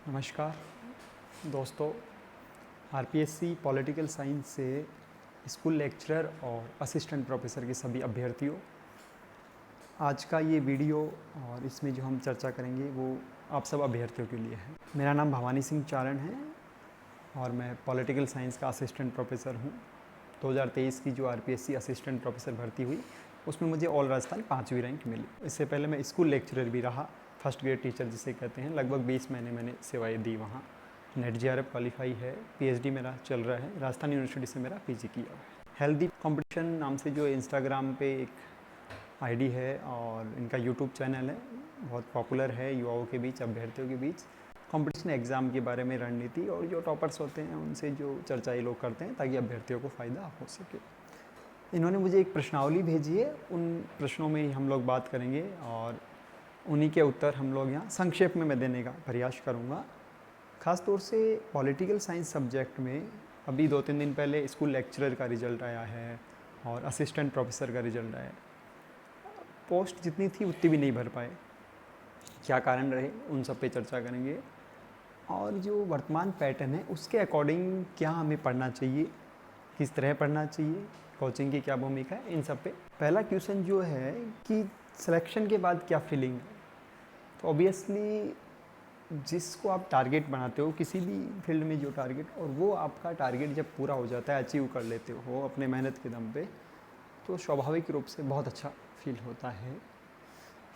नमस्कार दोस्तों, RPSC political science से स्कूल लेक्चरर और असिस्टेंट प्रोफेसर के सभी अभ्यर्थियों, आज का ये वीडियो और इसमें जो हम चर्चा करेंगे वो आप सब अभ्यर्थियों के लिए है। मेरा नाम भवानी सिंह चारण है और मैं पॉलिटिकल साइंस का असिस्टेंट प्रोफेसर हूँ। 2023 की जो आरपीएससी असिस्टेंट प्रोफेसर भर्ती हुई उसमें मुझे ऑल राजस्थान 5वीं रैंक मिली। इससे पहले मैं स्कूल लेक्चरर भी रहा, फर्स्ट ग्रेड टीचर जिसे कहते हैं। लगभग 20 महीने मैंने सेवाएं दी वहाँ। नेट जीआरएफ क्वालिफाई है, पीएचडी मेरा चल रहा है, राजस्थान यूनिवर्सिटी से मेरा पीजी किया हुआ है। हेल्दी कंपटीशन नाम से जो इंस्टाग्राम पे एक आईडी है और इनका यूट्यूब चैनल है, बहुत पॉपुलर है युवाओं के बीच, अभ्यर्थियों के बीच। कंपटीशन एग्ज़ाम के बारे में रणनीति और जो टॉपर्स होते हैं उनसे जो चर्चा ये लोग करते हैं ताकि अभ्यर्थियों को फ़ायदा हो सके। इन्होंने मुझे एक प्रश्नावली भेजी है, उन प्रश्नों में ही हम लोग बात करेंगे और उन्हीं के उत्तर हम लोग यहाँ संक्षेप में मैं देने का प्रयास करूँगा। ख़ास तौर से पॉलिटिकल साइंस सब्जेक्ट में अभी 2-3 दिन पहले स्कूल लेक्चरर का रिज़ल्ट आया है और असिस्टेंट प्रोफेसर का रिज़ल्ट आया है। पोस्ट जितनी थी उतनी भी नहीं भर पाए, क्या कारण रहे उन सब पे चर्चा करेंगे। और जो वर्तमान पैटर्न है उसके अकॉर्डिंग क्या हमें पढ़ना चाहिए, किस तरह पढ़ना चाहिए, कोचिंग की क्या भूमिका है, इन सब पे। पहला क्वेश्चन जो है कि सिलेक्शन के बाद क्या फीलिंग है। तो ऑब्वियसली जिसको आप टारगेट बनाते हो किसी भी फील्ड में, जो टारगेट, और वो आपका टारगेट जब पूरा हो जाता है, अचीव कर लेते हो अपने मेहनत के दम पे, तो स्वाभाविक रूप से बहुत अच्छा फील होता है।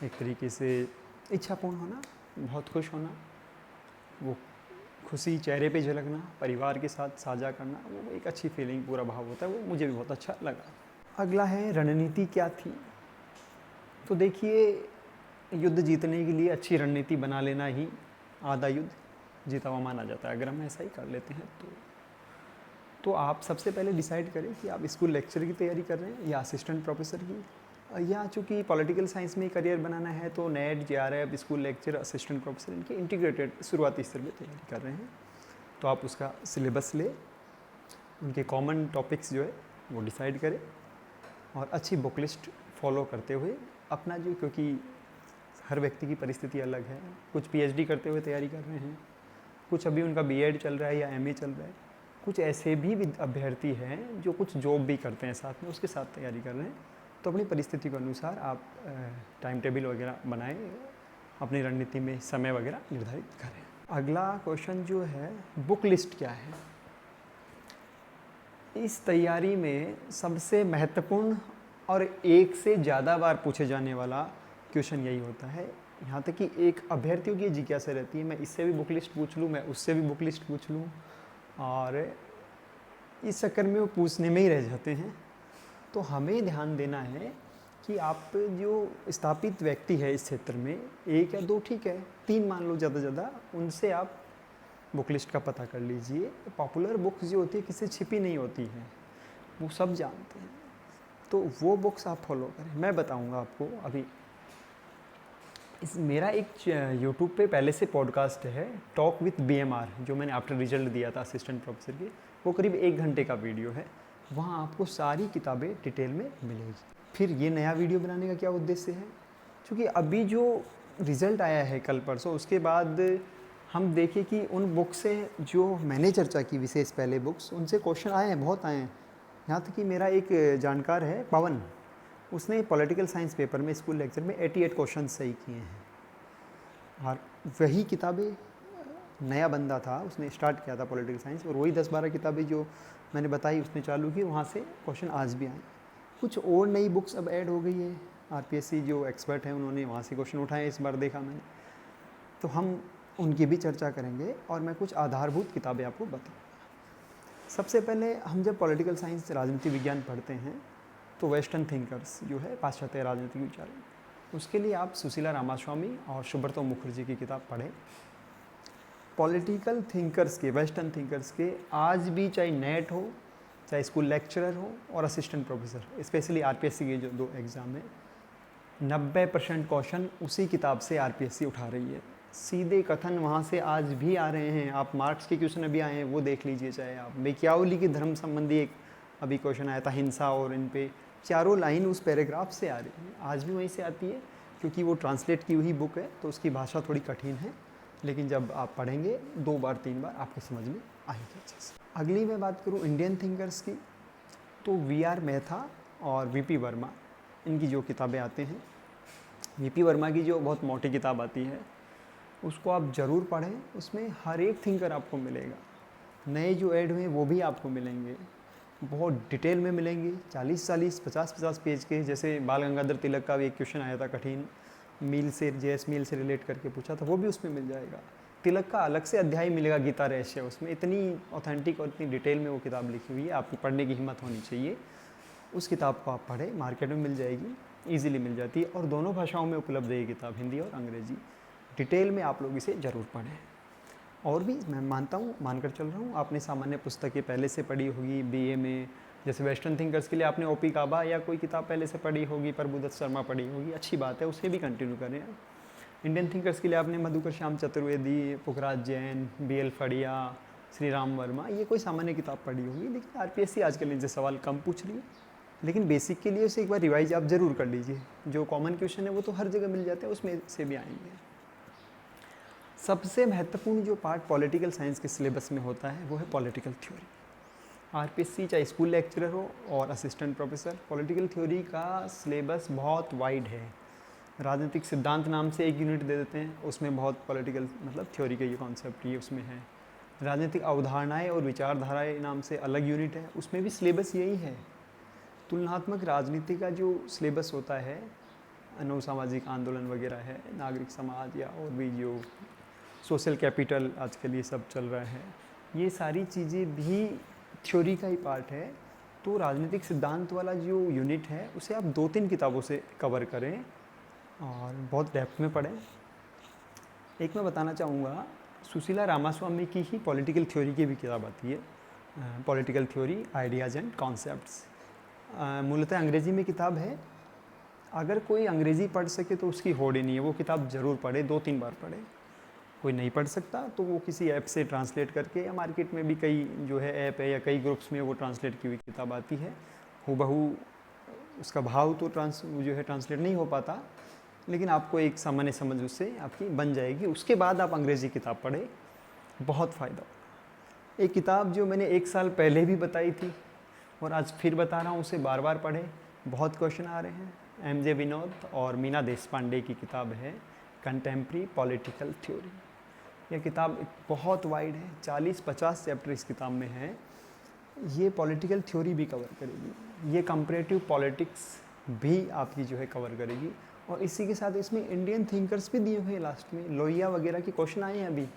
एक तरीके से इच्छा पूर्ण होना, बहुत खुश होना, वो खुशी चेहरे पे झलकना, परिवार के साथ साझा करना, वो एक अच्छी फीलिंग, पूरा भाव होता है, वो मुझे भी बहुत अच्छा लगा। अगला है रणनीति क्या थी। तो देखिए, युद्ध जीतने के लिए अच्छी रणनीति बना लेना ही आधा युद्ध जीता हुआ माना जाता है, अगर हम ऐसा ही कर लेते हैं तो आप सबसे पहले डिसाइड करें कि आप स्कूल लेक्चर की तैयारी कर रहे हैं या असिस्टेंट प्रोफेसर की, या चूँकि पॉलिटिकल साइंस में करियर बनाना है तो net, GRF, school lecture, assistant professor, इनके इंटीग्रेटेड शुरुआती स्तर पर तैयारी कर रहे हैं। तो आप उसका सिलेबस ले, उनके कॉमन टॉपिक्स जो है वो डिसाइड करें और अच्छी बुक लिस्ट फॉलो करते हुए अपना जो, क्योंकि हर व्यक्ति की परिस्थिति अलग है, कुछ पीएचडी करते हुए तैयारी कर रहे हैं, कुछ अभी उनका बीएड चल रहा है या एमए चल रहा है, कुछ ऐसे भी अभ्यर्थी हैं जो कुछ जॉब भी करते हैं साथ में, उसके साथ तैयारी कर रहे हैं। तो अपनी परिस्थिति के अनुसार आप टाइम टेबल वगैरह बनाएं, अपनी रणनीति में समय वगैरह निर्धारित करें। अगला क्वेश्चन जो है, बुक लिस्ट क्या है। इस तैयारी में सबसे महत्वपूर्ण और एक से ज़्यादा बार पूछे जाने वाला क्वेश्चन यही होता है। यहाँ तक कि एक अभ्यर्थियों की जिज्ञासा रहती है, मैं इससे भी बुक लिस्ट पूछ लूँ, मैं उससे भी बुक लिस्ट पूछ लूँ, और इस चक्कर में वो पूछने में ही रह जाते हैं। तो हमें ध्यान देना है कि आप जो स्थापित व्यक्ति है इस क्षेत्र में, 1 या 2 ठीक है, 3 मान लो ज़्यादा से ज़्यादा, उनसे आप बुक लिस्ट का पता कर लीजिए। पॉपुलर बुक्स जो होती है किसी छिपी नहीं होती हैं, वो सब जानते हैं, तो वो बुक्स आप फॉलो करें। मैं बताऊंगा आपको अभी, मेरा एक यूट्यूब पे पहले से पॉडकास्ट है, टॉक विथ बीएमआर, जो मैंने आफ्टर रिजल्ट दिया था असिस्टेंट प्रोफेसर की, वो करीब 1 घंटे का वीडियो है, वहाँ आपको सारी किताबें डिटेल में मिलेगी। फिर ये नया वीडियो बनाने का क्या उद्देश्य है, क्योंकि अभी जो रिज़ल्ट आया है कल परसों, उसके बाद हम देखें कि उन बुक से जो मैंने चर्चा की, विशेष पहले बुक्स, उनसे क्वेश्चन आए हैं, बहुत आए हैं। यहाँ तक कि मेरा एक जानकार है पवन, उसने पॉलिटिकल साइंस पेपर में स्कूल लेक्चर में 88 क्वेश्चन सही किए हैं। और वही किताबें, नया बंदा था, उसने स्टार्ट किया था पॉलिटिकल साइंस, और वही 10-12 किताबें जो मैंने बताई उसने चालू की, वहाँ से क्वेश्चन आज भी आए। कुछ और नई बुक्स अब ऐड हो गई है, आरपीएससी जो एक्सपर्ट हैं उन्होंने वहाँ से क्वेश्चन उठाए, इस बार देखा मैंने, तो हम उनकी भी चर्चा करेंगे और मैं कुछ आधारभूत किताबें आपको बताऊँगा। सबसे पहले हम जब पॉलिटिकल साइंस, राजनीति विज्ञान पढ़ते हैं तो वेस्टर्न थिंकर्स जो है, पाश्चात्य राजनीतिक विचार, उसके लिए आप सुशीला रामास्वामी और सुब्रतो मुखर्जी की किताब पढ़ें। पॉलिटिकल थिंकर्स के, वेस्टर्न थिंकर्स के, आज भी चाहे नेट हो, चाहे स्कूल लेक्चरर हो और असिस्टेंट प्रोफेसर, स्पेशली आरपीएससी के जो 2 एग्ज़ाम है, 90% क्वेश्चन उसी किताब से आरपीएससी उठा रही है। सीधे कथन वहाँ से आज भी आ रहे हैं। आप मार्क्स के क्वेश्चन अभी आए हैं, वो देख लीजिए। चाहे आप मेकियावली की धर्म संबंधी एक अभी क्वेश्चन आया था, हिंसा, और इन पे चारों लाइन उस पैराग्राफ से आ रही है, आज भी वहीं से आती है, क्योंकि वो ट्रांसलेट की हुई बुक है तो उसकी भाषा थोड़ी कठिन है, लेकिन जब आप पढ़ेंगे 2 बार 3 बार आपको समझ में आएगी अच्छे से। अगली मैं बात करूँ इंडियन थिंकर्स की, तो वी.आर. मेहता और वी.पी. वर्मा, इनकी जो किताबें आते हैं, वी.पी. वर्मा की जो बहुत मोटी किताब आती है उसको आप ज़रूर पढ़ें। उसमें हर एक थिंकर आपको मिलेगा, नए जो ऐड हुए वो भी आपको मिलेंगे, बहुत डिटेल में मिलेंगे, 40-40 50-50 पेज के। जैसे बाल गंगाधर तिलक का भी एक क्वेश्चन आया था कठिन, मील से जे.एस. मील से रिलेट करके पूछा था, वो भी उसमें मिल जाएगा। तिलक का अलग से अध्याय मिलेगा गीता रहस्य, उसमें इतनी ऑथेंटिक और इतनी डिटेल में वो किताब लिखी हुई है, आपको पढ़ने की हिम्मत होनी चाहिए। उस किताब को आप पढ़ें, मार्केट में मिल जाएगी, ईजिली मिल जाती है और दोनों भाषाओं में उपलब्ध है ये किताब, हिंदी और अंग्रेजी। डिटेल में आप लोग इसे ज़रूर पढ़ें। और भी मैं मानकर चल रहा हूँ आपने सामान्य पुस्तकें पहले से पढ़ी होगी बीए में, जैसे वेस्टर्न थिंकर्स के लिए आपने ओ.पी. काबा या कोई किताब पहले से पढ़ी होगी, प्रभुदत्त शर्मा पढ़ी होगी, अच्छी बात है, उसे भी कंटिन्यू करें। इंडियन थिंकर्स के लिए आपने मधुकर श्याम चतुर्वेदी, पुखराज जैन, बी.एल. फड़िया, श्री राम वर्मा, ये कोई सामान्य किताब पढ़ी होगी। लेकिन आरपीएससी आजकल इनसे सवाल कम पूछ रही है, लेकिन बेसिक के लिए उसे एक बार रिवाइज आप ज़रूर कर लीजिए। जो कॉमन क्वेश्चन है वो तो हर जगह मिल जाते हैं, उसमें से भी आएंगे। सबसे महत्वपूर्ण जो पार्ट पॉलिटिकल साइंस के सिलेबस में होता है वो है पॉलिटिकल थ्योरी। आरपीएससी चाहे स्कूल लेक्चरर हो और असिस्टेंट प्रोफेसर, पॉलिटिकल थ्योरी का सिलेबस बहुत वाइड है। राजनीतिक सिद्धांत नाम से एक यूनिट दे देते हैं, उसमें बहुत पॉलिटिकल मतलब थ्योरी का ये कॉन्सेप्ट ये उसमें है। राजनीतिक अवधारणाएं और विचारधाराएं नाम से अलग यूनिट है, उसमें भी सिलेबस यही है। तुलनात्मक राजनीति का जो सिलेबस होता है, अनसामाजिक आंदोलन वगैरह है, नागरिक समाज या और भी जो सोशल कैपिटल आजकल ये सब चल रहा है, ये सारी चीज़ें भी थ्योरी का ही पार्ट है। तो राजनीतिक सिद्धांत वाला जो यूनिट है उसे आप 2-3 किताबों से कवर करें और बहुत डेप्थ में पढ़ें। एक मैं बताना चाहूँगा, सुशीला रामास्वामी की ही पॉलिटिकल थ्योरी की भी किताब आती है, political theory ideas and concepts. मूलतः अंग्रेज़ी में किताब है, अगर कोई अंग्रेज़ी पढ़ सके तो उसकी होड़ ही नहीं है, वो किताब ज़रूर पढ़े, 2-3 बार पढ़े। कोई नहीं पढ़ सकता तो वो किसी ऐप से ट्रांसलेट करके, या मार्केट में भी कई जो है ऐप है या कई ग्रुप्स में वो ट्रांसलेट की हुई किताब आती है, हूबहू उसका भाव तो जो है ट्रांसलेट नहीं हो पाता, लेकिन आपको एक सामान्य समझ उससे आपकी बन जाएगी। उसके बाद आप अंग्रेज़ी किताब पढ़ें, बहुत फ़ायदा होगा। एक किताब जो मैंने 1 साल पहले भी बताई थी और आज फिर बता रहा हूँ, उसे बार बार पढ़ें, बहुत क्वेश्चन आ रहे हैं। एम.जे. विनोद और मीना देशपांडे की किताब है कंटेम्प्रेरी पॉलिटिकल थ्योरी। यह किताब बहुत वाइड है, 40-50 चैप्टर इस किताब में है। ये पॉलिटिकल थ्योरी भी कवर करेगी, ये कंपैरेटिव पॉलिटिक्स भी आपकी जो है कवर करेगी। और इसी के साथ इसमें इंडियन थिंकर्स भी दिए हुए हैं लास्ट में, लोहिया वगैरह के क्वेश्चन आए हैं अभी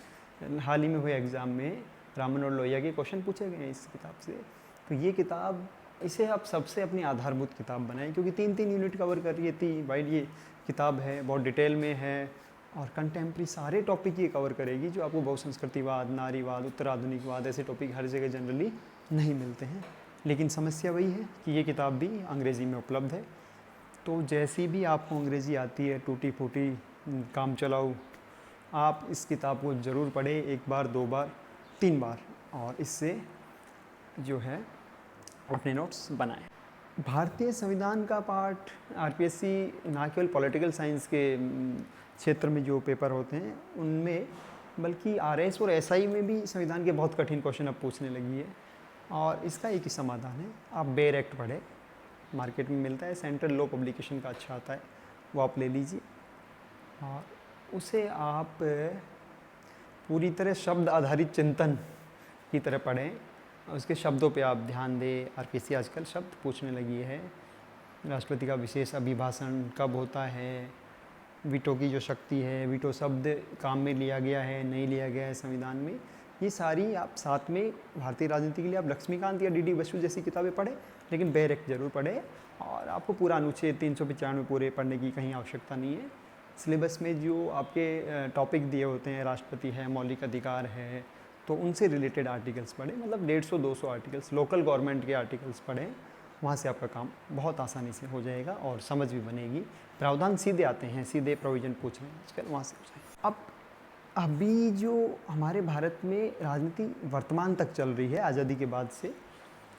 हाल ही में हुए एग्ज़ाम में, रामन और लोहिया के क्वेश्चन पूछे गए हैं इस किताब से। तो ये किताब, इसे आप सबसे अपनी आधारभूत किताब बनाएं, क्योंकि 3-3 यूनिट कवर कर रही है, इतनी वाइड ये किताब है, बहुत डिटेल में है और कंटेम्प्रेरी सारे टॉपिक ये कवर करेगी जो आपको बहुसंस्कृतिवाद, नारीवाद, उत्तराधुनिकवाद, ऐसे टॉपिक हर जगह जनरली नहीं मिलते हैं। लेकिन समस्या वही है कि ये किताब भी अंग्रेज़ी में उपलब्ध है। तो जैसी भी आपको अंग्रेज़ी आती है, टूटी फूटी काम चलाओ, आप इस किताब को ज़रूर पढ़ें, 1 बार 2 बार 3 बार, और इससे जो है अपने नोट्स बनाएं। भारतीय संविधान का पार्ट आरपीएससी ना केवल पॉलिटिकल साइंस के क्षेत्र में जो पेपर होते हैं उनमें, बल्कि आरएस और एसआई में भी संविधान के बहुत कठिन क्वेश्चन अब पूछने लगी है। और इसका एक ही समाधान है, आप बेयर एक्ट पढ़ें, मार्केट में मिलता है, सेंट्रल लॉ पब्लिकेशन का अच्छा आता है, वो आप ले लीजिए और उसे आप पूरी तरह शब्द आधारित चिंतन की तरह पढ़ें, उसके शब्दों पे आप ध्यान दें। आरपीएससी आजकल शब्द पूछने लगी है, राष्ट्रपति का विशेष अभिभाषण कब होता है, वीटो की जो शक्ति है, वीटो शब्द काम में लिया गया है नहीं लिया गया है संविधान में, ये सारी आप साथ में भारतीय राजनीति के लिए आप लक्ष्मीकांत या डी.डी. बसु जैसी किताबें पढ़ें, लेकिन बेयर एक्ट जरूर पढ़ें। और आपको पूरा अनुच्छेद 395 पूरे पढ़ने की कहीं आवश्यकता नहीं है। सिलेबस में जो आपके टॉपिक दिए होते हैं, राष्ट्रपति है, मौलिक अधिकार है, तो उनसे रिलेटेड आर्टिकल्स पढ़ें, मतलब 150-200 आर्टिकल्स, लोकल गवर्नमेंट के आर्टिकल्स पढ़ें, वहाँ से आपका काम बहुत आसानी से हो जाएगा और समझ भी बनेगी। प्रावधान सीधे आते हैं, सीधे प्रोविजन पूछ रहे हैं आजकल, वहाँ से हो जाएगा। अब अभी जो हमारे भारत में राजनीति वर्तमान तक चल रही है आज़ादी के बाद से,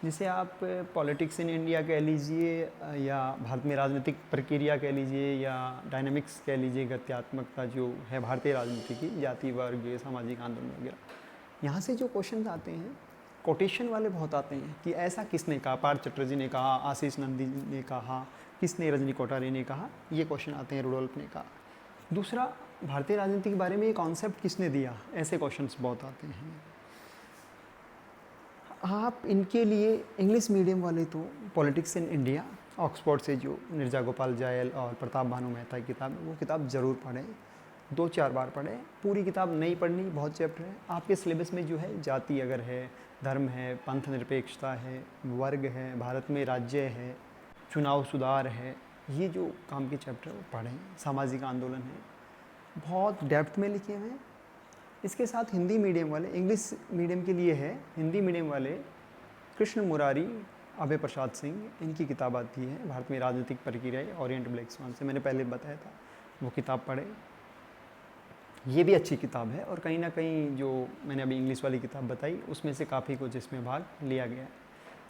जिसे आप पॉलिटिक्स इन इंडिया कह लीजिए या भारत में राजनीतिक प्रक्रिया कह लीजिए या डायनामिक्स कह लीजिए, गत्यात्मकता जो है भारतीय राजनीति की, जाति वर्ग सामाजिक आंदोलन वगैरह। यहाँ से जो क्वेश्चन आते हैं कोटेशन वाले बहुत आते हैं कि ऐसा किसने कहा, पार्थ चटर्जी ने कहा, आशीष नंदी ने कहा, किसने, रजनी कोठारी ने कहा, ये क्वेश्चन आते हैं, रुडोल्फ ने कहा। दूसरा, भारतीय राजनीति के बारे में ये कॉन्सेप्ट किसने दिया, ऐसे क्वेश्चंस बहुत आते हैं। आप इनके लिए इंग्लिश मीडियम वाले तो पॉलिटिक्स इन इंडिया ऑक्सफोर्ड से जो निर्जा गोपाल जायल और प्रताप भानु मेहता की किताब है, वो किताब ज़रूर पढ़ें, 2-4 बार पढ़ें। पूरी किताब नहीं पढ़नी, बहुत चैप्टर है। आपके सिलेबस में जो है जाति अगर है, धर्म है, पंथ निरपेक्षता है, वर्ग है, भारत में राज्य है, चुनाव सुधार है, ये जो काम के चैप्टर वो पढ़ें। सामाजिक आंदोलन है, बहुत डेप्थ में लिखे हुए हैं। इसके साथ हिंदी मीडियम वाले, इंग्लिश मीडियम के लिए है, हिंदी मीडियम वाले कृष्ण मुरारी, अभय प्रसाद सिंह, इनकी किताब आती है भारत में राजनीतिक प्रक्रिया, ओरिएंट ब्लैक स्वान से, मैंने पहले बताया था, वो किताब पढ़े। ये भी अच्छी किताब है और कहीं ना कहीं जो मैंने अभी इंग्लिश वाली किताब बताई उसमें से काफ़ी कुछ इसमें भाग लिया गया है,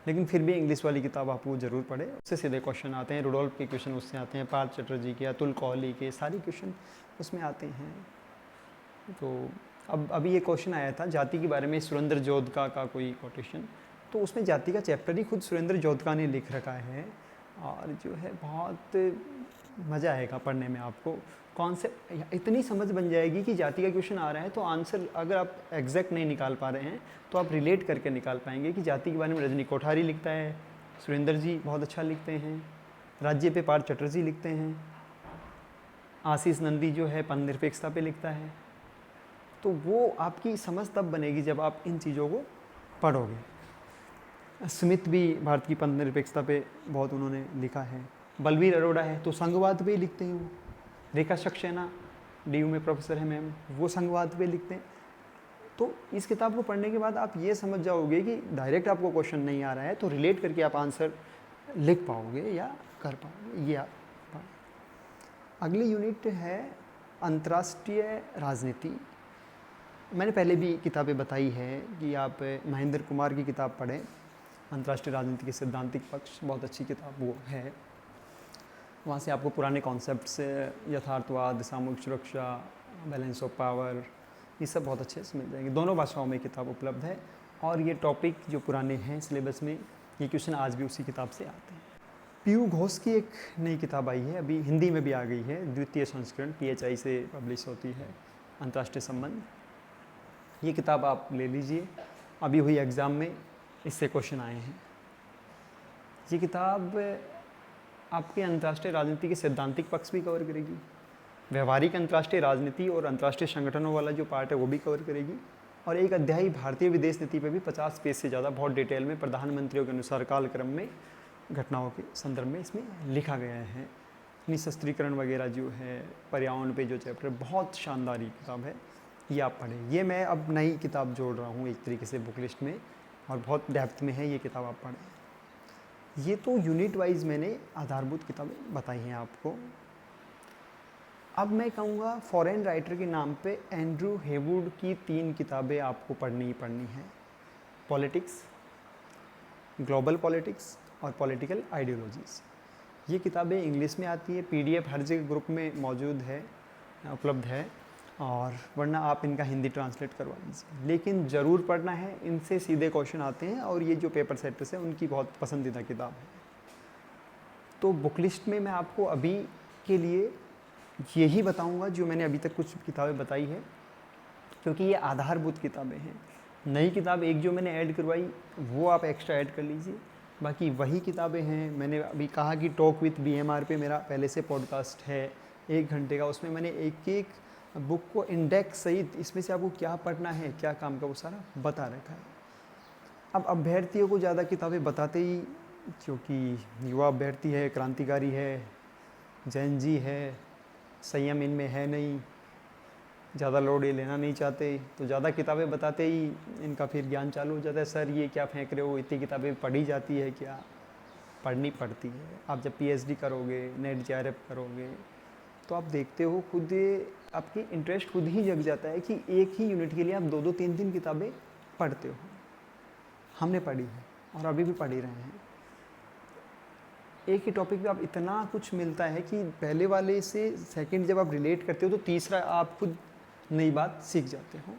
लेकिन फिर भी इंग्लिश वाली किताब आप वो ज़रूर पढ़े। उससे सीधे क्वेश्चन आते हैं, रुडोल्फ के क्वेश्चन उससे आते हैं, पार्थ चटर्जी के, अतुल कोहली के, सारे क्वेश्चन उसमें आते हैं। तो अब अभी ये क्वेश्चन आया था जाति के बारे में, सुरेंद्र जोधका का कोई कोटेशन, तो उसमें जाति का चैप्टर ही खुद सुरेंद्र जोधका ने लिख रखा है और जो है बहुत मज़ा आएगा पढ़ने में। आपको कॉन्सेप्ट इतनी समझ बन जाएगी कि जाति का क्वेश्चन आ रहा है तो आंसर अगर आप एग्जैक्ट नहीं निकाल पा रहे हैं तो आप रिलेट करके निकाल पाएंगे कि जाति के बारे में रजनी कोठारी लिखता है, सुरेंद्र जी बहुत अच्छा लिखते हैं, राज्य पे पार्थ चटर्जी लिखते हैं, आशीष नंदी जो है पंथ निरपेक्षता पे लिखता है। तो वो आपकी समझ तब बनेगी जब आप इन चीज़ों को पढ़ोगे। स्मिथ भी भारत की पंथ निरपेक्षता पे बहुत उन्होंने लिखा है। बलवीर अरोड़ा है तो संघवाद पे लिखते हैं वो। रेखा सक्सेना DU में प्रोफेसर है मैम, वो संघवाद पे लिखते हैं। तो इस किताब को पढ़ने के बाद आप ये समझ जाओगे कि डायरेक्ट आपको क्वेश्चन नहीं आ रहा है तो रिलेट करके आप आंसर लिख पाओगे या कर पाओगे। ये आप अगली यूनिट है अंतर्राष्ट्रीय राजनीति। मैंने पहले भी किताबें बताई है कि आप महेंद्र कुमार की किताब पढ़ें, अंतर्राष्ट्रीय राजनीति के सैद्धांतिक पक्ष, बहुत अच्छी किताब वो है। वहाँ से आपको पुराने कॉन्सेप्ट्स, यथार्थवाद, सामूहिक सुरक्षा, बैलेंस ऑफ पावर, ये सब बहुत अच्छे से मिल जाएंगे। दोनों भाषाओं में किताब उपलब्ध है और ये टॉपिक जो पुराने हैं सिलेबस में, ये क्वेश्चन आज भी उसी किताब से आते हैं। पीयू घोष की एक नई किताब आई है, अभी हिंदी में भी आ गई है, द्वितीय संस्करण, PHI से पब्लिश होती है, अंतर्राष्ट्रीय संबंध। ये किताब आप ले लीजिए, अभी हुई एग्ज़ाम में इससे क्वेश्चन आए हैं। ये किताब आपके अंतर्राष्ट्रीय राजनीति के सैद्धांतिक पक्ष भी कवर करेगी, व्यवहारिक अंतर्राष्ट्रीय राजनीति और अंतर्राष्ट्रीय संगठनों वाला जो पार्ट है वो भी कवर करेगी, और एक अध्याय भारतीय विदेश नीति पे भी 50 पेज से ज़्यादा बहुत डिटेल में प्रधानमंत्रियों के अनुसार कालक्रम में घटनाओं के संदर्भ में इसमें लिखा गया है। निशस्त्रीकरण वगैरह जो है, पर्यावरण पे जो चैप्टर, बहुत शानदार ये किताब है, ये आप पढ़ें। ये मैं अब नई किताब जोड़ रहा हूँ एक तरीके से बुक लिस्ट में, और बहुत डेप्थ में है, ये किताब आप पढ़ें। ये तो यूनिट वाइज मैंने आधारभूत किताबें बताई हैं आपको। अब मैं कहूँगा फॉरेन राइटर के नाम पे एंड्रू हेवुड की 3 किताबें आपको पढ़नी ही पढ़नी है। पॉलिटिक्स, ग्लोबल पॉलिटिक्स और पॉलिटिकल आइडियोलॉजीज़। ये किताबें इंग्लिश में आती है, PDF हर जगह ग्रुप में मौजूद है, उपलब्ध है, और वरना आप इनका हिंदी ट्रांसलेट करवा लीजिए। लेकिन ज़रूर पढ़ना है, इनसे सीधे क्वेश्चन आते हैं और ये जो पेपर सेटर्स है उनकी बहुत पसंदीदा किताब है। तो बुक लिस्ट में मैं आपको अभी के लिए यही बताऊंगा जो मैंने अभी तक कुछ किताबें बताई है, क्योंकि ये आधारभूत किताबें हैं। नई किताब एक जो मैंने ऐड करवाई वो आप एक्स्ट्रा ऐड कर लीजिए, बाकी वही किताबें हैं। मैंने अभी कहा कि टॉक विथ BMR पे मेरा पहले से पॉडकास्ट है 1 घंटे का, उसमें मैंने एक बुक को इंडेक्स सहित इसमें से आपको क्या पढ़ना है, क्या काम का, वो सारा बता रखा है। अब अभ्यर्थियों को ज़्यादा किताबें बताते ही, क्योंकि युवा अभ्यर्थी है, क्रांतिकारी है, जैन जी है, संयम इनमें है नहीं, ज़्यादा लोड ये लेना नहीं चाहते, तो ज़्यादा किताबें बताते ही इनका फिर ज्ञान चालू हो जाता है, सर ये क्या फेंक रहे हो, इतनी किताबें पढ़ी जाती है क्या? पढ़नी पड़ती है। आप जब PhD करोगे, नेट JRF करोगे, तो आप देखते हो खुद आपकी इंटरेस्ट खुद ही जग जाता है कि एक ही यूनिट के लिए आप 2-2 3-3 किताबें पढ़ते हो। हमने पढ़ी है, और अभी भी पढ़ ही रहे हैं। एक ही टॉपिक पे आप इतना कुछ मिलता है कि पहले वाले से सेकंड जब आप रिलेट करते हो तो तीसरा आप खुद नई बात सीख जाते हो।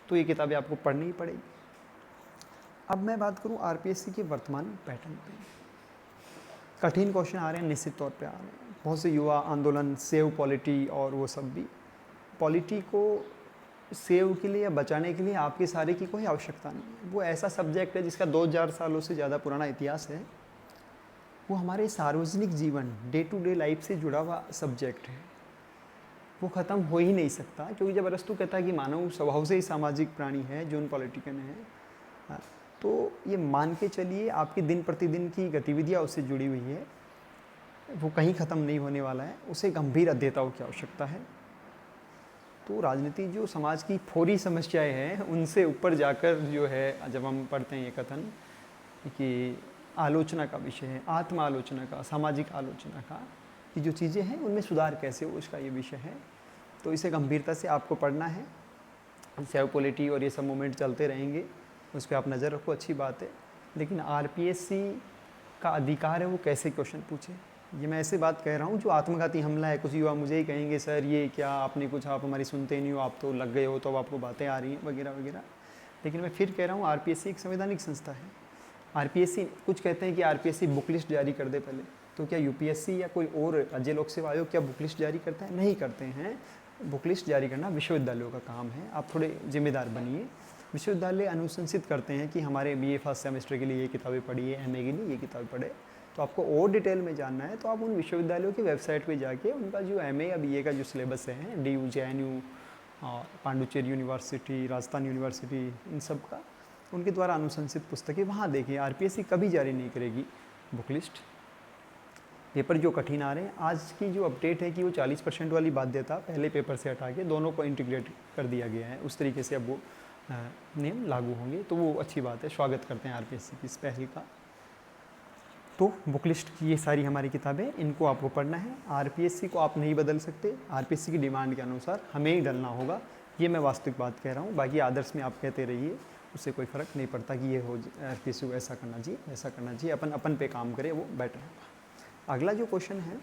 तो ये किताबें आपको पढ़नी ही पड़ेगी। अब मैं बात करूँ आरपीएससी के वर्तमान पैटर्न पे। कठिन क्वेश्चन आ रहे हैं, निश्चित तौर पे आ रहे हैं। बहुत से युवा आंदोलन, सेव पॉलिटी और वो सब भी। पॉलिटी को सेव के लिए या बचाने के लिए आपके सारे की कोई आवश्यकता नहीं है। वो ऐसा सब्जेक्ट है जिसका 2000 सालों से ज़्यादा पुराना इतिहास है। वो हमारे सार्वजनिक जीवन, डे टू डे लाइफ से जुड़ा हुआ सब्जेक्ट है। वो ख़त्म हो ही नहीं सकता, क्योंकि जब अरस्तु कहता है कि मानव स्वभाव से ही सामाजिक प्राणी है, जोन पॉलिटिकन है, तो ये मान के चलिए आपकी दिन प्रतिदिन की गतिविधियाँ उससे जुड़ी हुई है। वो कहीं ख़त्म नहीं होने वाला है। उसे गंभीर अध्येताओं की आवश्यकता है। तो राजनीति जो समाज की फौरी समस्याएं हैं, उनसे ऊपर जाकर जो है, जब हम पढ़ते हैं ये कथन कि आलोचना का विषय है, आत्म आलोचना का, सामाजिक आलोचना का, कि जो चीज़ें हैं उनमें सुधार कैसे हो, उसका ये विषय है। तो इसे गंभीरता से आपको पढ़ना है। सेव पॉलिटी और ये सब मूवमेंट चलते रहेंगे, उस पर आप नज़र रखो, अच्छी बात है। लेकिन आरपीएससी का अधिकार है वो कैसे क्वेश्चन पूछे। ये मैं ऐसे बात कह रहा हूँ जो आत्मघाती हमला है। कुछ युवा मुझे ही कहेंगे, सर ये क्या आपने कुछ, आप हमारी सुनते ही नहीं हो, आप तो लग गए हो, तो अब आपको बातें आ रही हैं वगैरह वगैरह। लेकिन मैं फिर कह रहा हूँ, आरपीएससी एक संवैधानिक संस्था है। आरपीएससी, कुछ कहते हैं कि आरपीएससी बुक लिस्ट जारी कर दे पहले, तो क्या यूपीएससी या कोई और राज्य लोक सेवा आयोग क्या बुक लिस्ट जारी करता है? नहीं करते हैं। बुक लिस्ट जारी करना विश्वविद्यालयों का काम है। आप थोड़े जिम्मेदार बनिए। विश्वविद्यालय अनुशंसित करते हैं कि हमारे बीए फर्स्ट सेमेस्टर के लिए ये किताबें पढ़िए, एमए के लिए ये किताबें पढ़े। तो आपको और डिटेल में जानना है तो आप उन विश्वविद्यालयों की वेबसाइट पे जाके उनका जो एमए या बीए का जो सिलेबस है, DU, JNU, Pondicherry university, Rajasthan university, इन सब का उनके द्वारा अनुशंसित पुस्तकें वहाँ देखिए। आरपीएससी कभी जारी नहीं करेगी बुक लिस्ट। पेपर जो कठिन आ रहे हैं, आज की जो अपडेट है कि वो 40% वाली बाध्यता पहले पेपर से हटा के दोनों को इंटीग्रेट कर दिया गया है। उस तरीके से अब वो नियम लागू होंगे, तो वो अच्छी बात है। स्वागत करते हैं आरपीएससी की इस पहल का। तो बुक लिस्ट की ये सारी हमारी किताबें, इनको आपको पढ़ना है। आरपीएससी को आप नहीं बदल सकते, आरपीएससी की डिमांड के अनुसार हमें ही डलना होगा। ये मैं वास्तविक बात कह रहा हूँ। बाकी आदर्श में आप कहते रहिए, उससे कोई फ़र्क नहीं पड़ता कि ये हो आरपीएससी को ऐसा करना चाहिए, ऐसा करना चाहिए। अपन पे काम करें, वो बेटर होगा। अगला जो क्वेश्चन है,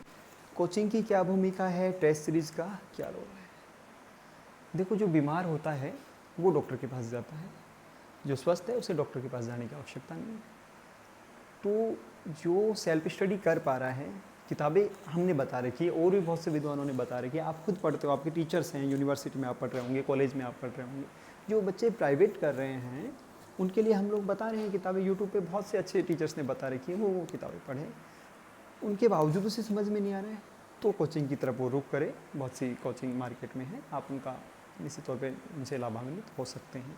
कोचिंग की क्या भूमिका है, टेस्ट सीरीज़ का क्या रोल है। देखो, जो बीमार होता है वो डॉक्टर के पास जाता है, जो स्वस्थ है उसे डॉक्टर के पास जाने की आवश्यकता नहीं है। तो जो सेल्फ स्टडी कर पा रहा है, किताबें हमने बता रखी है और भी बहुत से विद्वानों ने बता रखी है, आप खुद पढ़ते हो, आपके टीचर्स हैं, यूनिवर्सिटी में आप पढ़ रहे होंगे, कॉलेज में आप पढ़ रहे होंगे। जो बच्चे प्राइवेट कर रहे हैं उनके लिए हम लोग बता रहे हैं किताबें, यूट्यूब पे बहुत से अच्छे टीचर्स ने बता रखी है, वो किताबें पढ़ें। उनके बावजूद उसे समझ में नहीं आ रहा है तो कोचिंग की तरफ वो रुख करे। बहुत सी कोचिंग मार्केट में है, आप उनका निश्चित तौर पे उनसे लाभान्वित हो सकते हैं।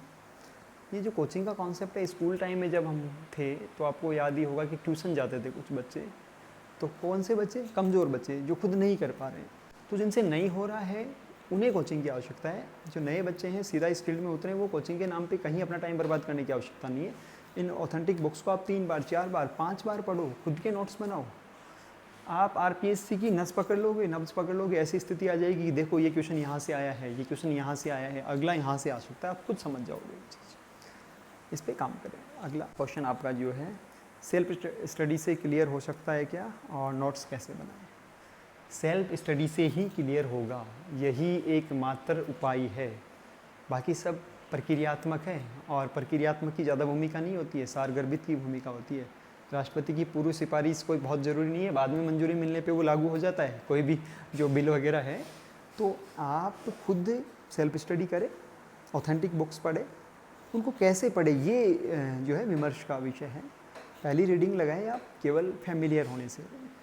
ये जो कोचिंग का कॉन्सेप्ट है, स्कूल टाइम में जब हम थे तो आपको याद ही होगा कि ट्यूशन जाते थे कुछ बच्चे। तो कौन से बच्चे? कमज़ोर बच्चे, जो खुद नहीं कर पा रहे हैं। तो जिनसे नहीं हो रहा है उन्हें कोचिंग की आवश्यकता है। जो नए बच्चे हैं, सीधा इस फील्ड में उतरे, वो कोचिंग के नाम पे कहीं अपना टाइम बर्बाद करने की आवश्यकता नहीं है। इन ऑथेंटिक बुक्स को आप 3 बार, 4 बार, 5 बार पढ़ो, खुद के नोट्स बनाओ। आप आरपीएससी की नब्ज़ पकड़ लोगे, ऐसी स्थिति आ जाएगी कि देखो ये क्वेश्चन यहाँ से आया है, ये क्वेश्चन यहाँ से आया है, अगला यहाँ से आ सकता है, आप खुद समझ जाओगे ये चीज़। इस पे काम करें। अगला क्वेश्चन आपका जो है, सेल्फ स्टडी से क्लियर हो सकता है क्या, और नोट्स कैसे बनाएं। सेल्फ स्टडी से ही क्लियर होगा, यही एकमात्र उपाय है। बाकी सब प्रक्रियात्मक है, और प्रक्रियात्मक की ज़्यादा भूमिका नहीं होती है, सारगर्भित की भूमिका होती है। राष्ट्रपति की पूर्व सिफारिश कोई बहुत ज़रूरी नहीं है, बाद में मंजूरी मिलने पे वो लागू हो जाता है, कोई भी जो बिल वगैरह है। तो आप खुद सेल्फ स्टडी करें, ऑथेंटिक बुक्स पढ़ें। उनको कैसे पढ़े, ये जो है विमर्श का विषय है। पहली रीडिंग लगाएं आप केवल फैमिलियर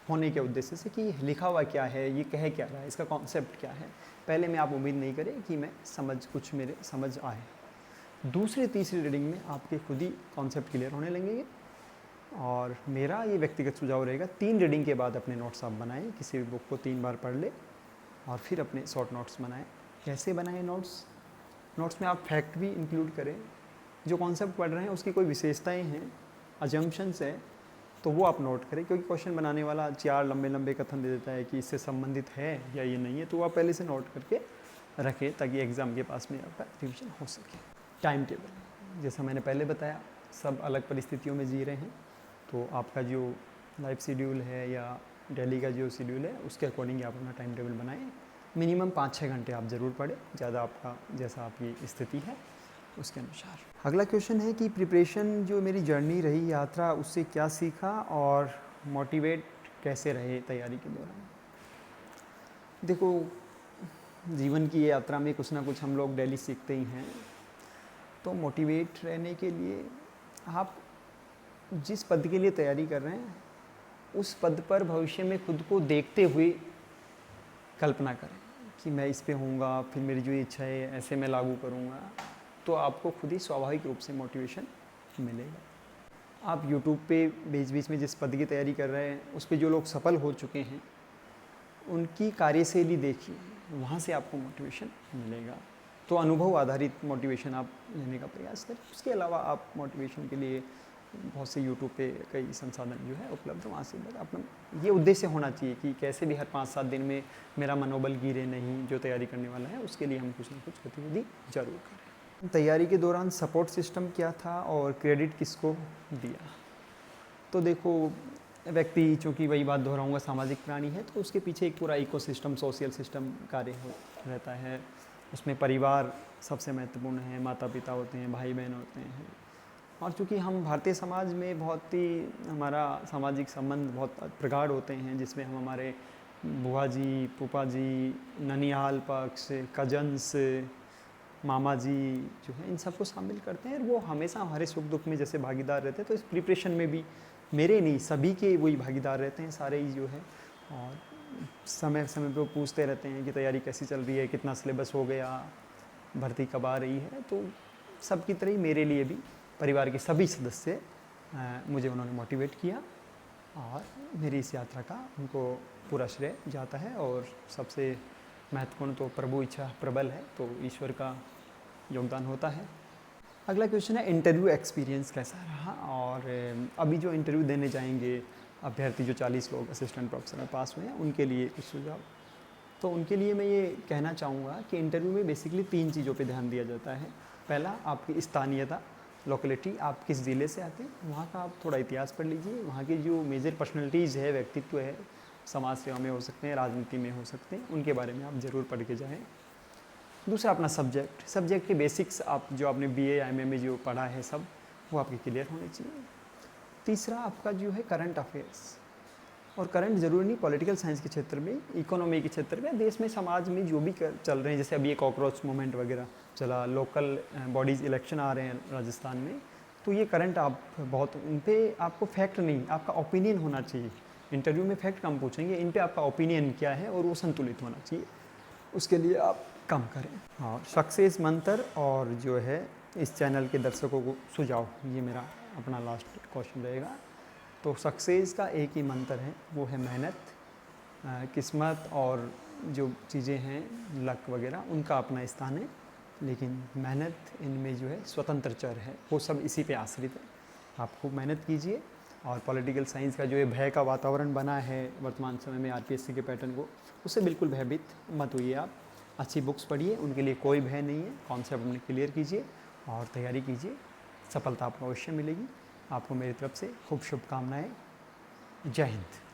होने के उद्देश्य से कि लिखा हुआ क्या है, ये कह क्या रहा है, इसका कॉन्सेप्ट क्या है। पहले में आप उम्मीद नहीं करें कि मैं कुछ मेरे समझ आए। दूसरी तीसरी रीडिंग में आपके खुद ही कॉन्सेप्ट क्लियर होने लगेंगे। और मेरा ये व्यक्तिगत सुझाव रहेगा, 3 रीडिंग के बाद अपने नोट्स आप बनाएं। किसी भी बुक को 3 बार पढ़ ले और फिर अपने शॉर्ट नोट्स बनाएं। कैसे बनाएं नोट्स में आप फैक्ट भी इंक्लूड करें। जो कॉन्सेप्ट पढ़ रहे हैं उसकी कोई विशेषताएं हैं, अजम्पशंस है, तो वो आप नोट करें। क्योंकि क्वेश्चन बनाने वाला 4 लंबे कथन दे देता है कि इससे संबंधित है या ये नहीं है, तो आप पहले से नोट करके रखें ताकि एग्ज़ाम के पास में आपका रिविजन हो सके। टाइम टेबल, जैसा मैंने पहले बताया, सब अलग परिस्थितियों में जी रहे हैं, तो आपका जो लाइफ शेड्यूल है या डेली का जो शेड्यूल है उसके अकॉर्डिंग आप अपना टाइम टेबल बनाएं। मिनिमम 5-6 घंटे आप ज़रूर पढ़ें, ज़्यादा आपका जैसा आपकी स्थिति है उसके अनुसार। अगला क्वेश्चन है कि प्रिपरेशन जो मेरी जर्नी रही यात्रा, उससे क्या सीखा और मोटिवेट कैसे रहे तैयारी के दौरान। देखो, जीवन की यात्रा में कुछ ना कुछ हम लोग डेली सीखते ही हैं, तो मोटिवेट रहने के लिए आप जिस पद के लिए तैयारी कर रहे हैं उस पद पर भविष्य में खुद को देखते हुए कल्पना करें कि मैं इस पे होऊंगा, फिर मेरी जो इच्छा है ऐसे मैं लागू करूंगा, तो आपको खुद ही स्वाभाविक रूप से मोटिवेशन मिलेगा। आप YouTube पे बीच बीच में जिस पद की तैयारी कर रहे हैं उस पे जो लोग सफल हो चुके हैं उनकी कार्यशैली देखिए, वहाँ से आपको मोटिवेशन मिलेगा। तो अनुभव आधारित मोटिवेशन आप लेने का प्रयास करें। उसके अलावा आप मोटिवेशन के लिए बहुत से यूट्यूब पे कई संसाधन जो है उपलब्ध, वहाँ से बस अपना ये उद्देश्य होना चाहिए कि कैसे भी हर 5-7 दिन में मेरा मनोबल गिरे नहीं, जो तैयारी करने वाला है उसके लिए हम कुछ ना कुछ गतिविधि जरूर करें। तैयारी के दौरान सपोर्ट सिस्टम क्या था और क्रेडिट किसको दिया। तो देखो, व्यक्ति चूँकि वही बात दोहराऊंगा सामाजिक प्राणी है, तो उसके पीछे एक पूरा इकोसिस्टम, सोशल सिस्टम कार्य रहता है। उसमें परिवार सबसे महत्वपूर्ण है, माता पिता होते हैं, भाई बहन होते हैं। और चूँकि हम भारतीय समाज में बहुत ही हमारा सामाजिक संबंध बहुत प्रगाढ़ होते हैं, जिसमें हम हमारे बुआ जी, फूफा जी, ननिहाल पक्ष, कजन्स, मामा जी जो है, इन सबको शामिल करते हैं और वो हमेशा हमारे सुख दुख में जैसे भागीदार रहते हैं। तो इस प्रिपरेशन में भी मेरे नहीं, सभी के वही भागीदार रहते हैं, सारे ही जो है। और समय समय पे वो पूछते रहते हैं कि तैयारी कैसी चल रही है, कितना सिलेबस हो गया, भर्ती कब आ रही है। तो सबकी तरह ही मेरे लिए भी परिवार के सभी सदस्य मुझे उन्होंने मोटिवेट किया और मेरी इस यात्रा का उनको पूरा श्रेय जाता है। और सबसे महत्वपूर्ण तो प्रभु इच्छा प्रबल है, तो ईश्वर का योगदान होता है। अगला क्वेश्चन है इंटरव्यू एक्सपीरियंस कैसा रहा। और अभी जो इंटरव्यू देने जाएंगे अभ्यर्थी, जो 40 लोग असिस्टेंट प्रोफेसर में पास हुए हैं, उनके लिए कुछ सुझाव। तो उनके लिए मैं ये कहना चाहूँगा कि इंटरव्यू में बेसिकली 3 चीज़ों पे ध्यान दिया जाता है। पहला, आपकी स्थानीयता, लोकेलिटी, आप किस ज़िले से आते हैं, वहाँ का आप थोड़ा इतिहास पढ़ लीजिए। वहाँ की जो मेजर पर्सनैलिटीज़ है, व्यक्तित्व है, समाज सेवा में हो सकते हैं, राजनीति में हो सकते हैं, उनके बारे में आप ज़रूर पढ़ के जाएँ। दूसरा, अपना सब्जेक्ट के बेसिक्स, आप जो आपने BA या MA में जो पढ़ा है सब, वो आपके क्लियर होने चाहिए। तीसरा, आपका जो है करंट अफेयर्स, और करंट ज़रूरी नहीं पॉलिटिकल साइंस के क्षेत्र में, इकोनॉमी के क्षेत्र में, देश में समाज में जो भी चल रहे हैं, जैसे अभी ये कॉकरोच मूवमेंट वगैरह चला, लोकल बॉडीज़ इलेक्शन आ रहे हैं राजस्थान में, तो ये करंट आप बहुत, इन पर आपको फैक्ट नहीं, आपका ओपिनियन होना चाहिए। इंटरव्यू में फैक्ट कम पूछेंगे, इन पर आपका ओपिनियन क्या है और वो संतुलित होना चाहिए, उसके लिए आप कम करें। और सक्सेस मंत्र और जो है इस चैनल के दर्शकों को सुझाव, ये मेरा अपना लास्ट क्वेश्चन रहेगा। तो सक्सेस का एक ही मंत्र है, वो है मेहनत, किस्मत और जो चीज़ें हैं लक वगैरह, उनका अपना स्थान है, लेकिन मेहनत इनमें जो है स्वतंत्र चर है, वो सब इसी पे आश्रित है। आप खूब मेहनत कीजिए। और पॉलिटिकल साइंस का जो ये भय का वातावरण बना है वर्तमान समय में RPSC के पैटर्न को, उससे बिल्कुल भयभीत मत होइए। आप अच्छी बुक्स पढ़िए, उनके लिए कोई भय नहीं है, कॉन्सेप्ट अपने क्लियर कीजिए और तैयारी कीजिए, सफलता आपको अवश्य मिलेगी। आपको मेरी तरफ से खूब शुभकामनाएं। जय हिंद।